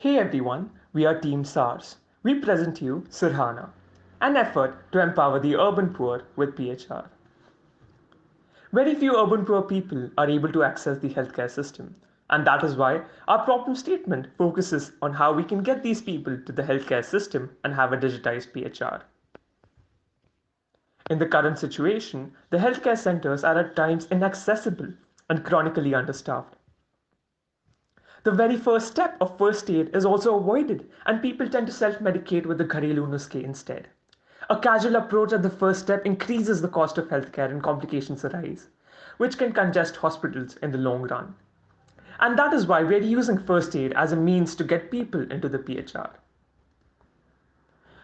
Hey everyone, we are Team SARS. We present you Sirhaana, an effort to empower the urban poor with PHR. Very few urban poor people are able to access the healthcare system, and that is why our problem statement focuses on how we can get these people to the healthcare system and have a digitized PHR. In the current situation, the healthcare centers are at times inaccessible and chronically understaffed. The very first step of first aid is also avoided, and people tend to self medicate with the Gharelu Nuske instead. A casual approach at the first step increases the cost of healthcare and complications arise, which can congest hospitals in the long run. And that is why we are using first aid as a means to get people into the PHR.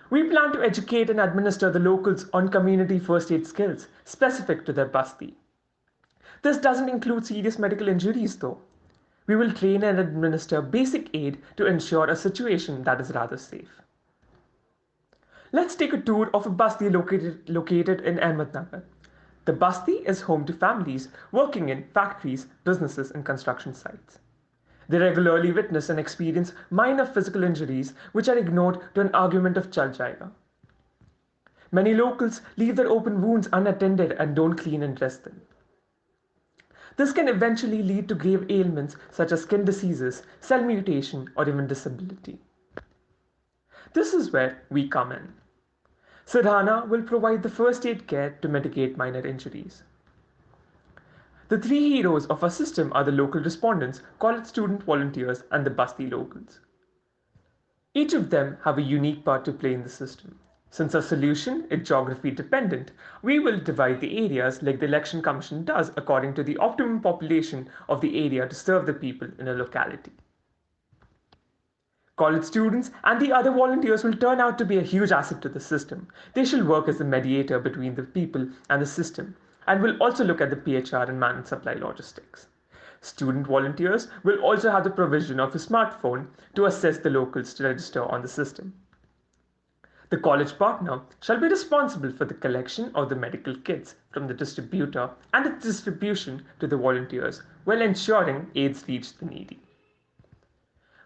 We plan to educate and administer the locals on community first aid skills specific to their basti. This doesn't include serious medical injuries though. We will train and administer basic aid to ensure a situation that is rather safe. Let's take a tour of a basti located in Ahmednagar. The basti is home to families working in factories, businesses, and construction sites. They regularly witness and experience minor physical injuries which are ignored to an argument of chal jayega. Many locals leave their open wounds unattended and don't clean and dress them. This can eventually lead to grave ailments such as skin diseases, cell mutation, or even disability. This is where we come in. Sirhaana will provide the first aid care to mitigate minor injuries. The three heroes of our system are the local respondents, college student volunteers, and the Basti locals. Each of them have a unique part to play in the system. Since our solution is geography dependent, we will divide the areas like the Election Commission does according to the optimum population of the area to serve the people in a locality. College students and the other volunteers will turn out to be a huge asset to the system. They shall work as a mediator between the people and the system and will also look at the PHR and man and supply logistics. Student volunteers will also have the provision of a smartphone to assess the locals to register on the system. The college partner shall be responsible for the collection of the medical kits from the distributor and its distribution to the volunteers while ensuring aids reach the needy,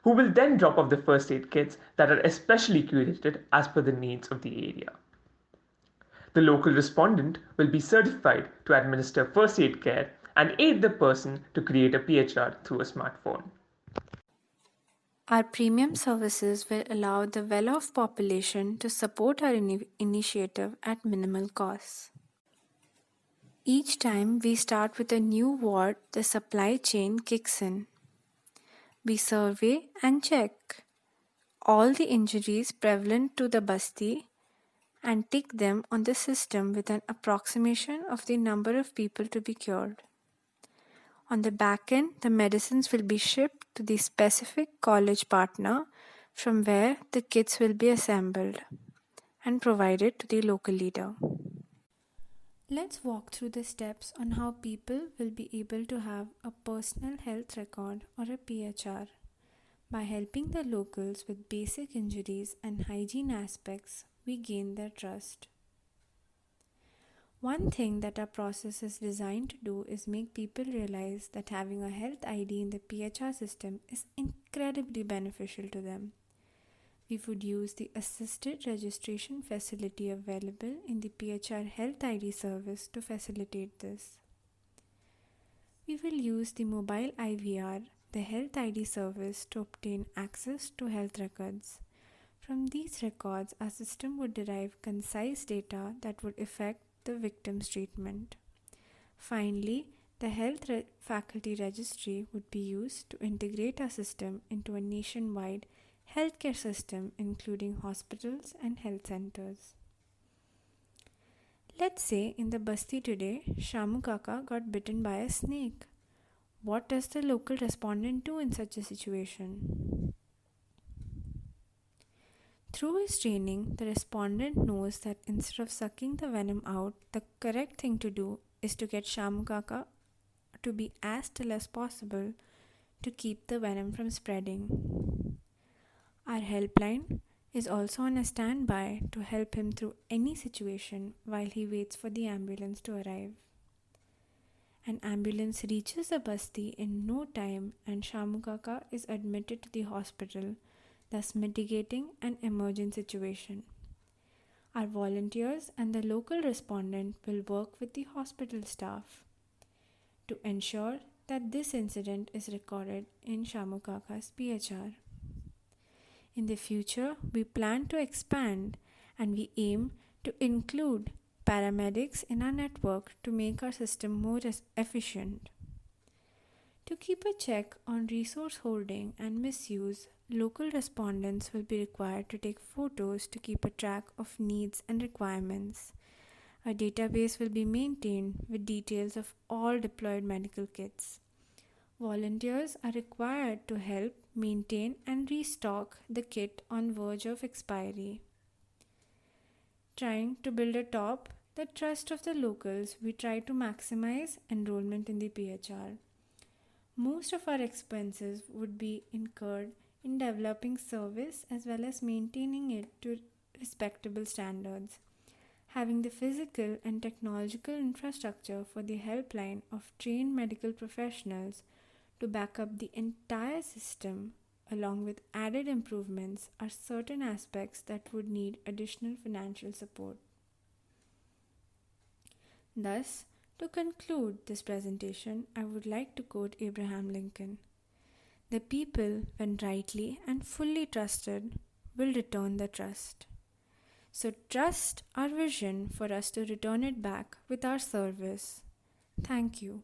who will then drop off the first aid kits that are especially curated as per the needs of the area. The local respondent will be certified to administer first aid care and aid the person to create a PHR through a smartphone. Our premium services will allow the well-off population to support our initiative at minimal costs. Each time we start with a new ward, the supply chain kicks in. We survey and check all the injuries prevalent to the basti and tick them on the system with an approximation of the number of people to be cured. On the back end, the medicines will be shipped to the specific college partner from where the kits will be assembled and provided to the local leader. Let's walk through the steps on how people will be able to have a personal health record or a PHR. By helping the locals with basic injuries and hygiene aspects, we gain their trust. One thing that our process is designed to do is make people realize that having a health ID in the PHR system is incredibly beneficial to them. We would use the assisted registration facility available in the PHR Health ID service to facilitate this. We will use the mobile IVR, the Health ID service, to obtain access to health records. From these records, our system would derive concise data that would affect the victim's treatment. Finally, the health faculty registry would be used to integrate our system into a nationwide healthcare system including hospitals and health centers. Let's say in the basti today, Shamu Kaka got bitten by a snake. What does the local respondent do in such a situation? Through his training, the respondent knows that instead of sucking the venom out, the correct thing to do is to get Shamu Kaka to be as still as possible to keep the venom from spreading. Our helpline is also on a standby to help him through any situation while he waits for the ambulance to arrive. An ambulance reaches the basti in no time and Shamu Kaka is admitted to the hospital thus mitigating an emergent situation. Our volunteers and the local respondent will work with the hospital staff to ensure that this incident is recorded in Shamu Kaka's PHR. In the future, we plan to expand and we aim to include paramedics in our network to make our system more efficient. To keep a check on resource holding and misuse, local respondents will be required to take photos to keep a track of needs and requirements. A database will be maintained with details of all deployed medical kits. Volunteers are required to help maintain and restock the kit on verge of expiry. Trying to build atop the trust of the locals, we try to maximize enrollment in the PHR. Most of our expenses would be incurred in developing service as well as maintaining it to respectable standards. Having the physical and technological infrastructure for the helpline of trained medical professionals to back up the entire system, along with added improvements, are certain aspects that would need additional financial support. Thus, to conclude this presentation, I would like to quote Abraham Lincoln: "The people, when rightly and fully trusted, will return the trust." So trust our vision for us to return it back with our service. Thank you.